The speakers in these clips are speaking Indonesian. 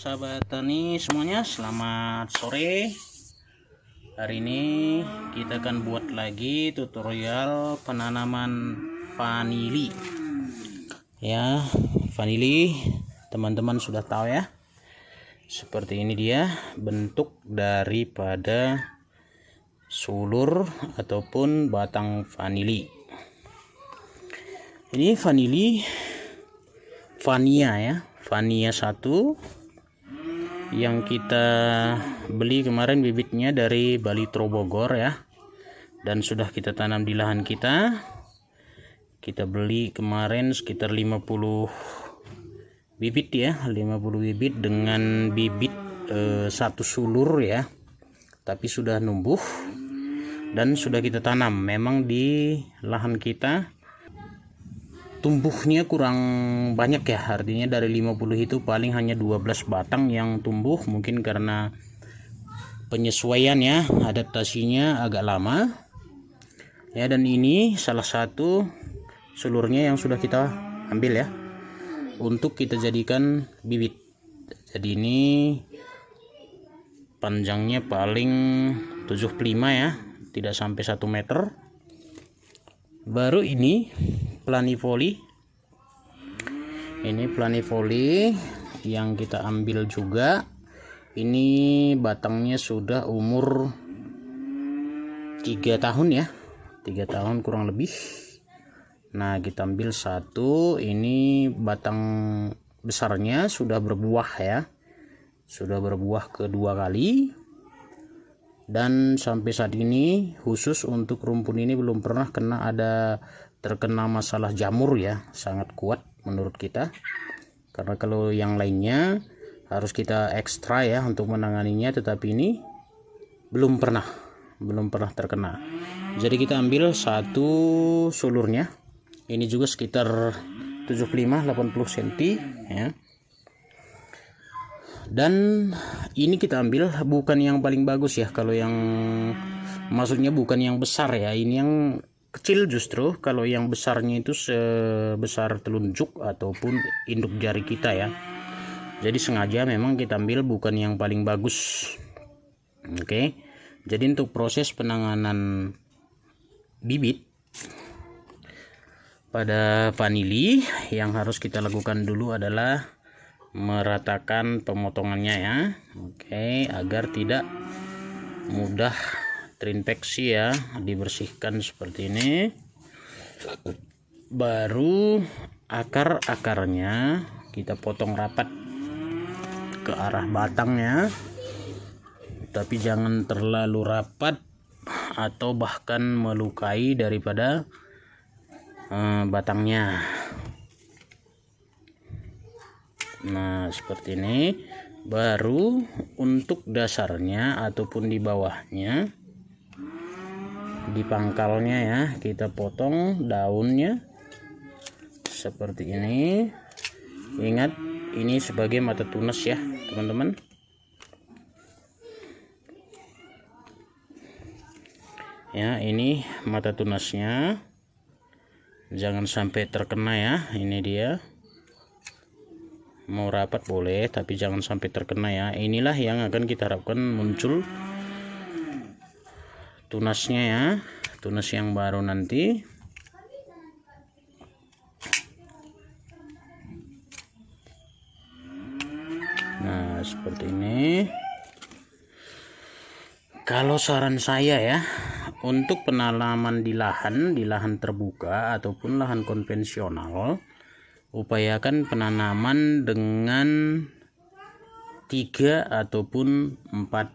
Sahabat tani semuanya, selamat sore. Hari ini kita akan buat lagi tutorial penanaman vanili. Ya, vanili teman-teman sudah tahu ya. Seperti ini dia bentuk daripada sulur ataupun batang vanili. Ini vanili Vania ya, Vania 1 yang kita beli kemarin bibitnya dari Balitro Bogor ya, dan sudah kita tanam di lahan kita. Kita beli kemarin sekitar 50 bibit ya, 50 bibit dengan bibit satu sulur ya, tapi sudah numbuh dan sudah kita tanam. Memang di lahan kita tumbuhnya kurang banyak ya, artinya dari 50 itu paling hanya 12 batang yang tumbuh, mungkin karena penyesuaian ya, adaptasinya agak lama ya. Dan ini salah satu sulurnya yang sudah kita ambil ya, untuk kita jadikan bibit. Jadi ini panjangnya paling 75 ya, tidak sampai 1 meter. Baru ini planifoli, ini planifoli yang kita ambil juga. Ini batangnya sudah umur 3 tahun ya, 3 tahun kurang lebih. Nah, kita ambil satu. Ini batang besarnya sudah berbuah ya, sudah berbuah kedua kali. Dan sampai saat ini khusus untuk rumpun ini belum pernah terkena masalah jamur ya, sangat kuat menurut kita. Karena kalau yang lainnya harus kita ekstra ya untuk menanganinya, tetapi ini belum pernah terkena. Jadi kita ambil satu sulurnya. Ini juga sekitar 75-80 cm ya. Dan ini kita ambil bukan yang paling bagus ya, kalau yang maksudnya bukan yang besar ya, ini yang kecil justru. Kalau yang besarnya itu sebesar telunjuk ataupun induk jari kita ya. Jadi sengaja memang kita ambil bukan yang paling bagus. Oke. Jadi untuk proses penanganan bibit pada vanili yang harus kita lakukan dulu adalah meratakan pemotongannya ya. Oke, agar tidak mudah terinfeksi ya, dibersihkan seperti ini. Baru akar-akarnya kita potong rapat ke arah batangnya, tapi jangan terlalu rapat atau bahkan melukai daripada batangnya. Nah, seperti ini. Baru untuk dasarnya ataupun di bawahnya, di pangkalnya ya, kita potong daunnya seperti ini. Ingat, ini sebagai mata tunas ya teman-teman. Ya, ini mata tunasnya, jangan sampai terkena ya. Ini dia, mau rapat boleh tapi jangan sampai terkena ya. Inilah yang akan kita harapkan muncul tunasnya ya, tunas yang baru nanti. Nah, seperti ini. Kalau saran saya ya, untuk penanaman di lahan terbuka ataupun lahan konvensional, upayakan penanaman dengan 3 ataupun 4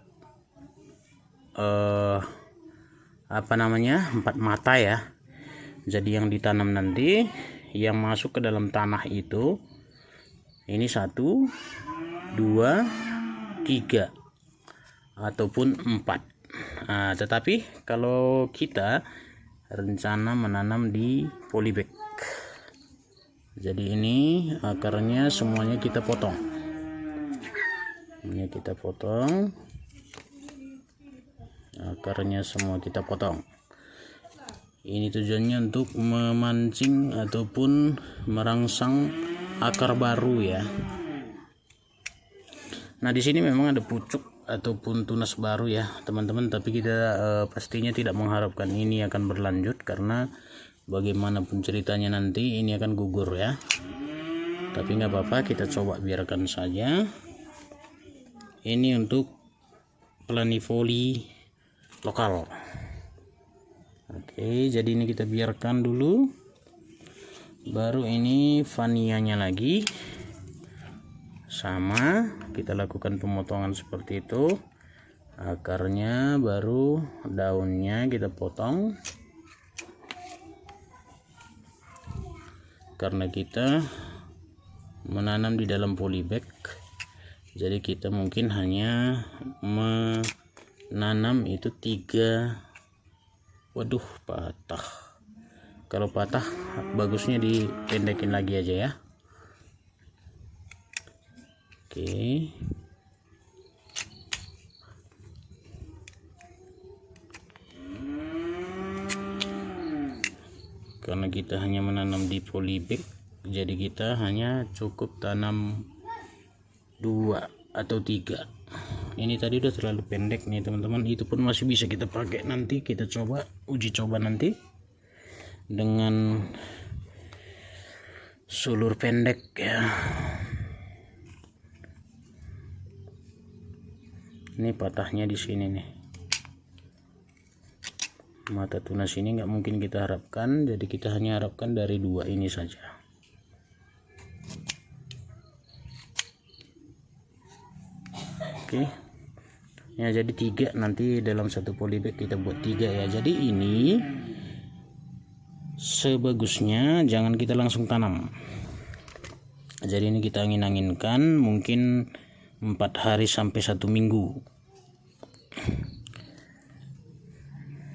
4 mata ya. Jadi yang ditanam nanti, yang masuk ke dalam tanah itu, ini 1, 2, 3 ataupun 4. Nah, tetapi kalau kita rencana menanam di polybag, jadi ini akarnya semuanya kita potong. Ini kita potong. Akarnya semua kita potong. Ini tujuannya untuk memancing ataupun merangsang akar baru ya. Nah di sini memang ada pucuk ataupun tunas baru ya teman-teman, tapi kita pastinya tidak mengharapkan ini akan berlanjut, karena bagaimanapun ceritanya nanti ini akan gugur ya. Tapi nggak apa-apa, kita coba biarkan saja. Ini untuk planifoli lokal. Oke, jadi ini kita biarkan dulu. Baru ini vanianya lagi sama, kita lakukan pemotongan seperti itu. Akarnya, baru daunnya kita potong, karena kita menanam di dalam polybag, jadi kita mungkin hanya menanam itu 3. Waduh, patah. Kalau patah bagusnya dipendekin lagi aja ya. Oke, karena kita hanya menanam di polybag, jadi kita hanya cukup tanam 2 atau 3. Ini tadi udah terlalu pendek nih teman-teman, itu pun masih bisa kita pakai. Nanti kita coba uji coba nanti dengan sulur pendek ya. Ini patahnya di sini nih, mata tunas ini nggak mungkin kita harapkan, jadi kita hanya harapkan dari 2 ini saja. Oke ya, jadi 3 nanti dalam satu polybag kita buat 3 ya. Jadi ini sebagusnya jangan kita langsung tanam. Jadi ini kita angin-anginkan mungkin 4 hari sampai 1 minggu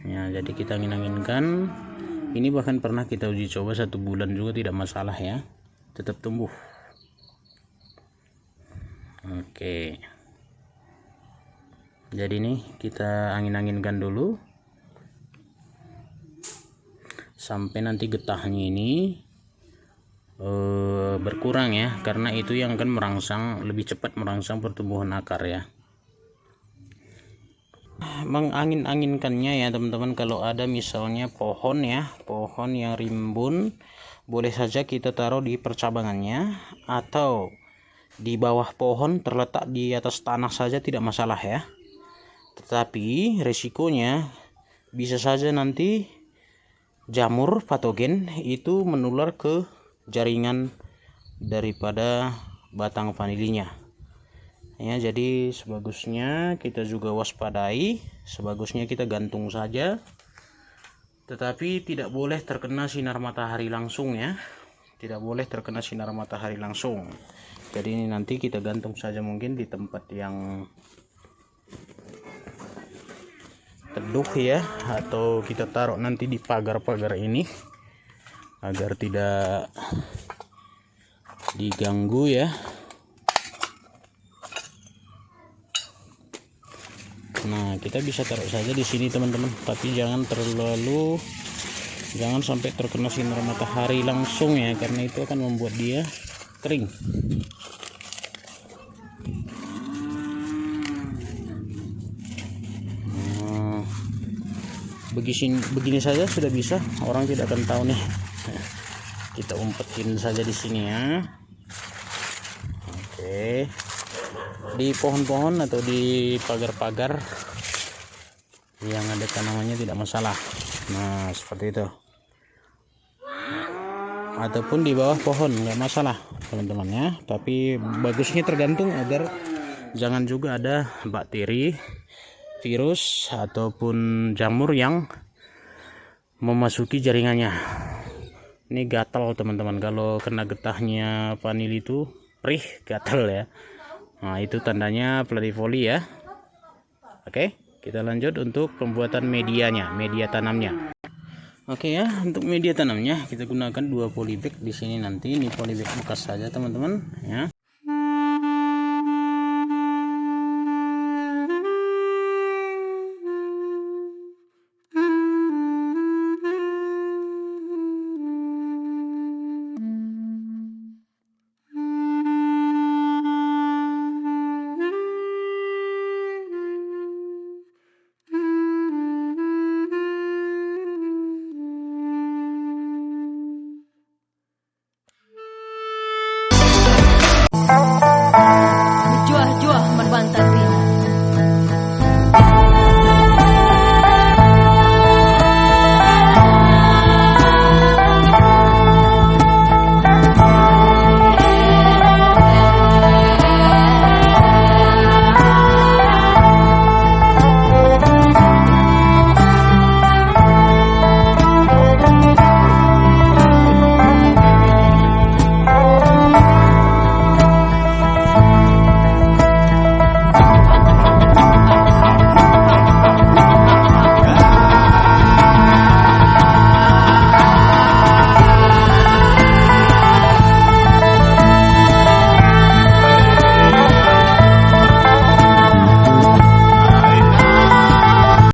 ya. Jadi kita angin-anginkan ini, bahkan pernah kita uji coba 1 bulan juga tidak masalah ya, tetap tumbuh. Oke, jadi nih kita angin-anginkan dulu sampai nanti getahnya ini berkurang ya, karena itu yang akan merangsang, lebih cepat merangsang pertumbuhan akar ya. Mengangin-anginkannya ya teman-teman, kalau ada misalnya pohon ya, pohon yang rimbun, boleh saja kita taruh di percabangannya, atau di bawah pohon terletak di atas tanah saja tidak masalah ya. Tetapi resikonya bisa saja nanti jamur patogen itu menular ke jaringan daripada batang vanilinya ya. Jadi sebagusnya kita juga waspadai, sebagusnya kita gantung saja, tetapi tidak boleh terkena sinar matahari langsung ya, tidak boleh terkena sinar matahari langsung. Jadi ini nanti kita gantung saja mungkin di tempat yang teduh ya, atau kita taruh nanti di pagar-pagar ini agar tidak diganggu ya. Nah, kita bisa taruh saja di sini teman-teman, tapi jangan sampai terkena sinar matahari langsung ya, karena itu akan membuat dia kering. Begini saja sudah bisa, orang tidak akan tahu nih. Kita umpetin saja di sini ya. Oke, di pohon-pohon atau di pagar-pagar yang ada tanamannya tidak masalah. Nah seperti itu, ataupun di bawah pohon nggak masalah teman-teman ya. Tapi bagusnya tergantung agar jangan juga ada bakteri, virus ataupun jamur yang memasuki jaringannya. Ini gatal teman-teman, kalau kena getahnya vanili itu perih, gatal ya. Nah itu tandanya planifoli ya. Oke, kita lanjut untuk pembuatan medianya, media tanamnya. Oke ya, untuk media tanamnya kita gunakan 2 polybag di sini nanti. Ini polybag bekas saja teman-teman ya.